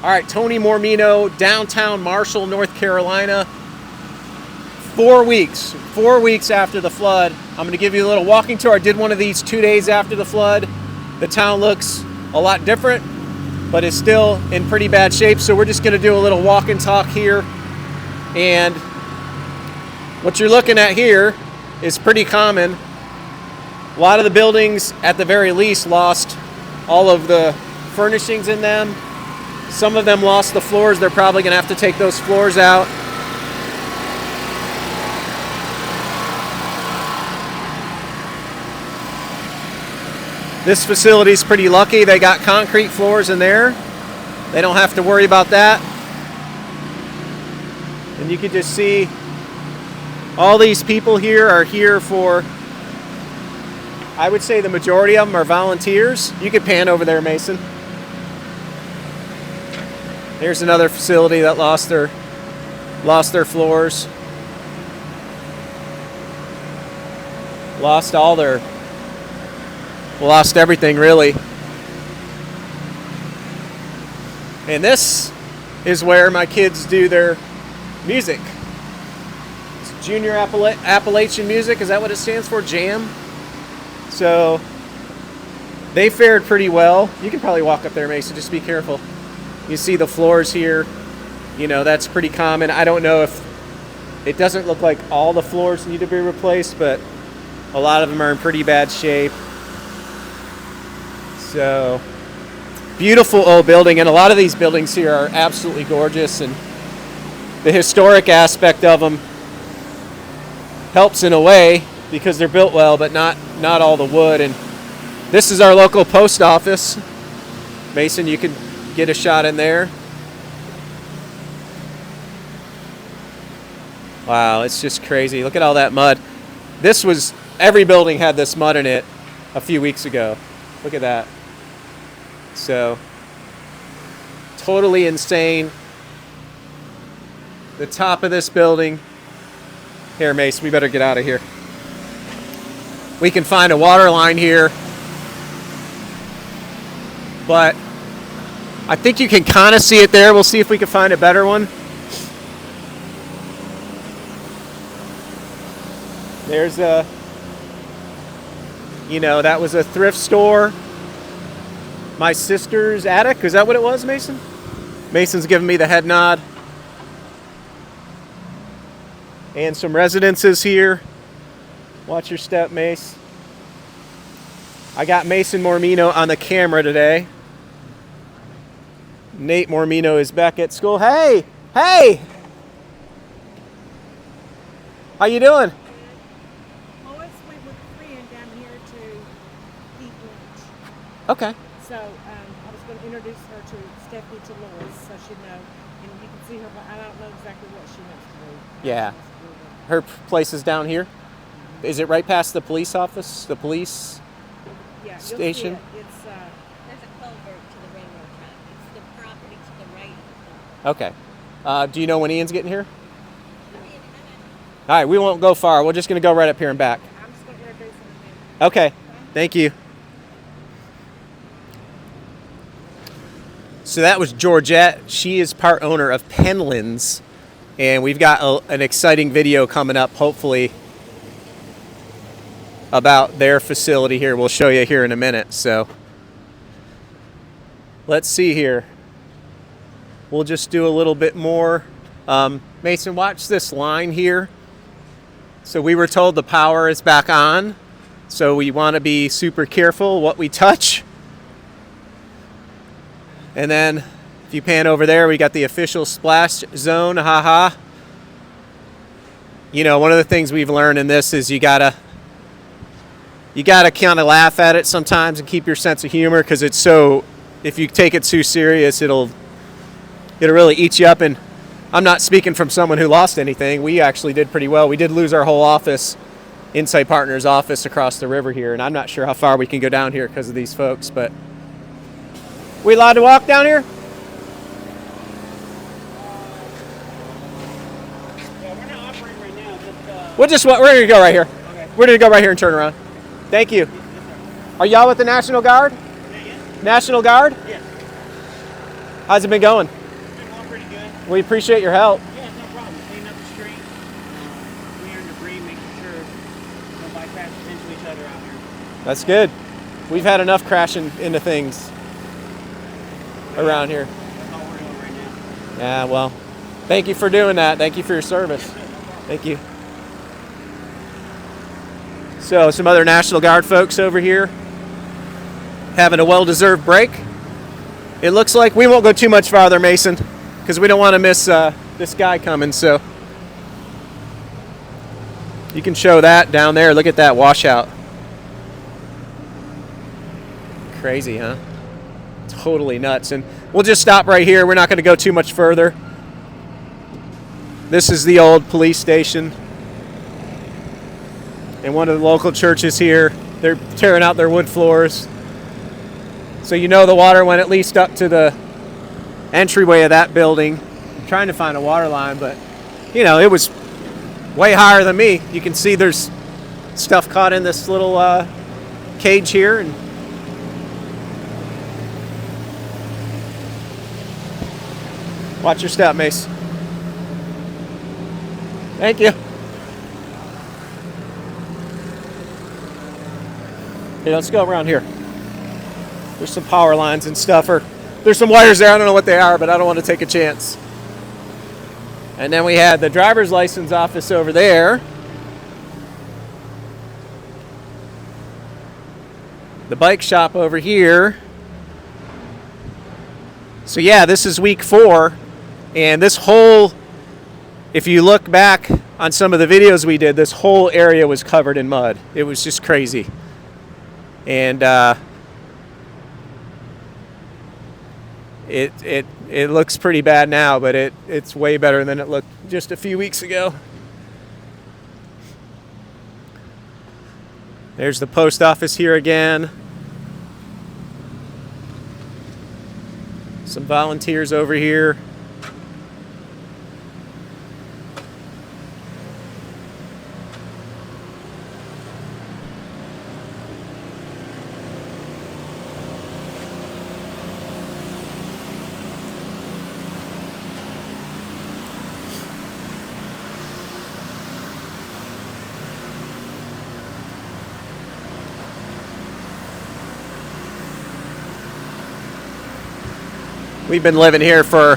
All right, Tony Mormino, downtown Marshall, North Carolina. 4 weeks. 4 weeks after the flood. I'm going to give you a little walking tour. I did one of these 2 days after the flood. The town looks a lot different, but it's still in pretty bad shape. So we're just going to do a little walk and talk here. And what you're looking at here is pretty common. A lot of the buildings, at the very least, lost all of the furnishings in them. Some of them lost the floors. They're probably going to have to take those floors out. This facility is pretty lucky. They got concrete floors in there. They don't have to worry about that. And you can just see all these people here are here for, I would say the majority of them are volunteers. You could pan over there, Mason. Here's another facility that lost their floors. Lost everything really. And this is where my kids do their music. It's Junior Appalachian Music, is that what it stands for? JAM? So they fared pretty well. You can probably walk up there, Mason, just be careful. You see the floors here, you know, that's pretty common. I don't know if, it doesn't look like all the floors need to be replaced, but a lot of them are in pretty bad shape. So, beautiful old building, and a lot of these buildings here are absolutely gorgeous, and the historic aspect of them helps in a way because they're built well, but not all the wood. And this is our local post office. Mason, you can get a shot in there. Wow, it's just crazy. Look at all that mud. Every building had this mud in it a few weeks ago. Look at that. So, totally insane. The top of this building. Here, Mace, we better get out of here. We can find a water line here, but I think you can kind of see it there. We'll see if we can find a better one. There's that was a thrift store. My sister's attic, is that what it was, Mason? Mason's giving me the head nod. And some residences here. Watch your step, Mace. I got Mason Mormino on the camera today. Nate Mormino is back at school. Hey! How you doing? Lois went with a friend down here to eat lunch. Okay. So I was going to introduce her to Stephanie, to Lois, so she'd know. And you can see her, but I don't know exactly what she wants to do. Yeah. Her place is down here? Is it right past the police office? The police station? You'll see it. It's there's a culvert to the railroad track. It's the property to the right of the Okay. Do you know when Ian's getting here? All right, we won't go far. We're just going to go right up here and back. I'm just going to introduce her. Okay. Thank you. So that was Georgette. She is part owner of Penlands. And we've got an exciting video coming up, hopefully, about their facility here. We'll show you here in a minute. So let's see here. We'll just do a little bit more. Mason, watch this line here. So we were told the power is back on. So we want to be super careful what we touch. And then if you pan over there, we got the official splash zone. Haha. You know, one of the things we've learned in this is you gotta kind of laugh at it sometimes and keep your sense of humor, because it's so, if you take it too serious, it'll really eat you up. And I'm not speaking from someone who lost anything. We actually did pretty well. We did lose our whole office, Insight Partners office across the river here, and I'm not sure how far we can go down here because of these folks, but we allowed to walk down here? Yeah, we're not operating right now. We're going to go right here. Okay. We're going to go right here and turn around. Thank you. Are y'all with the National Guard? Yeah. National Guard? Yeah. How's it been going? It's been going pretty good. We appreciate your help. Yeah, no problem. Cleaning up the street, clearing debris, making sure nobody crashes into each other out here. That's good. We've had enough crashing into things around here. That's all we're doing right now. Yeah, well, thank you for doing that. Thank you for your service. Thank you. So, some other National Guard folks over here having a well-deserved break. It looks like we won't go too much farther, Mason, because we don't want to miss this guy coming. So, you can show that down there. Look at that washout. Crazy, huh? Totally nuts. And we'll just stop right here. We're not going to go too much further. This is the old police station. And one of the local churches here, they're tearing out their wood floors. So you know the water went at least up to the entryway of that building. I'm trying to find a water line, but you know, it was way higher than me. You can see there's stuff caught in this little cage here. And watch your step, Mace. Thank you. Hey, let's go around here. There's some power lines and stuff, or there's some wires there. I don't know what they are, but I don't want to take a chance. And then we had the driver's license office over there. The bike shop over here. So yeah, this is week 4, and this whole, if you look back on some of the videos we did, this whole area was covered in mud. It was just crazy. And it looks pretty bad now, but it's way better than it looked just a few weeks ago. There's the post office here again. Some volunteers over here. We've been living here for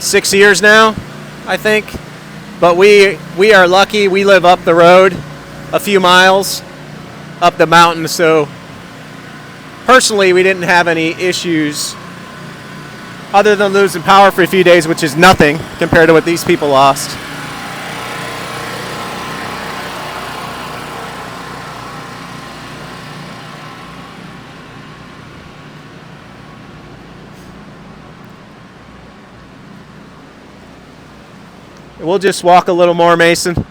6 years now, I think. But we are lucky. We live up the road a few miles up the mountain. So personally, we didn't have any issues other than losing power for a few days, which is nothing compared to what these people lost. We'll just walk a little more, Mason.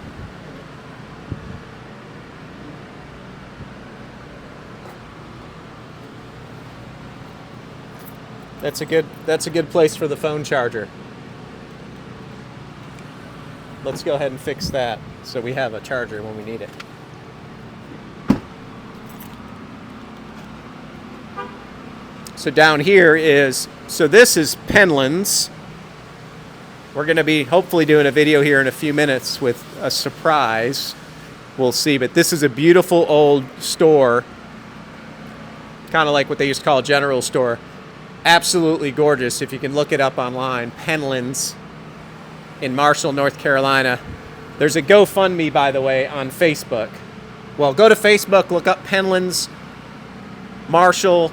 That's a good place for the phone charger. Let's go ahead and fix that so we have a charger when we need it. So down here is, so this is Penland's. We're going to be hopefully doing a video here in a few minutes with a surprise. We'll see, but this is a beautiful old store. Kind of like what they used to call a general store. Absolutely gorgeous if you can look it up online. Penland's in Marshall, North Carolina. There's a GoFundMe, by the way, on Facebook. Well, go to Facebook, look up Penland's Marshall,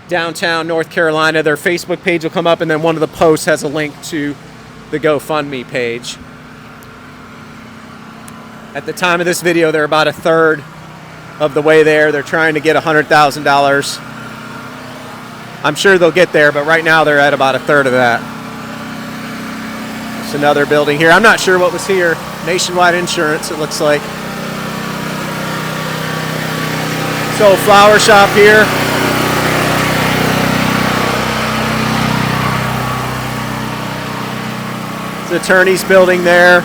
downtown North Carolina. Their Facebook page will come up, and then one of the posts has a link to the GoFundMe page. At the time of this video, they're about a third of the way there. They're trying to get $100,000. I'm sure they'll get there, but right now they're at about a third of that. It's another building here. I'm not sure what was here. Nationwide Insurance, it looks like. So, flower shop here. The attorney's building there.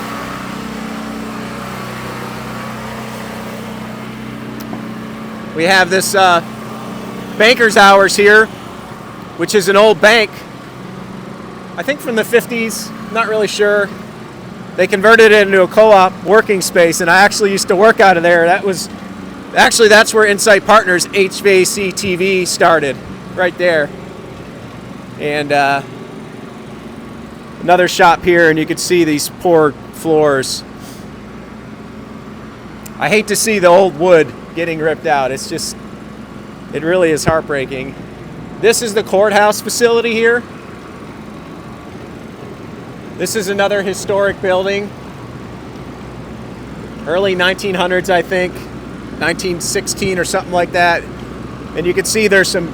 We have this banker's hours here. which is an old bank, I think from the 50s, not really sure. They converted it into a co-op working space, and I actually used to work out of there. That's where Insight Partners HVAC TV started, right there. And another shop here, and you can see these poor floors. I hate to see the old wood getting ripped out. It really is heartbreaking. This is the courthouse facility here. This is another historic building. Early 1900s, I think. 1916 or something like that. And you can see there's some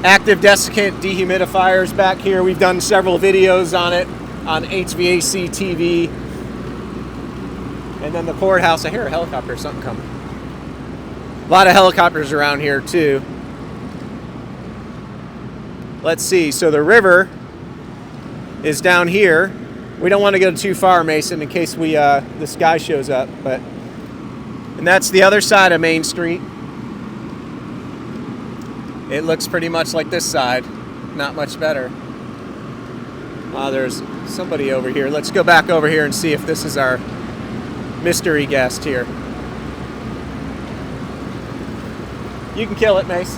active desiccant dehumidifiers back here. We've done several videos on it on HVAC TV. And then the courthouse. I hear a helicopter or something coming. A lot of helicopters around here too. Let's see. So the river is down here. We don't want to go too far, Mason, in case this guy shows up. And that's the other side of Main Street. It looks pretty much like this side. Not much better. There's somebody over here. Let's go back over here and see if this is our mystery guest here. You can kill it, Mace.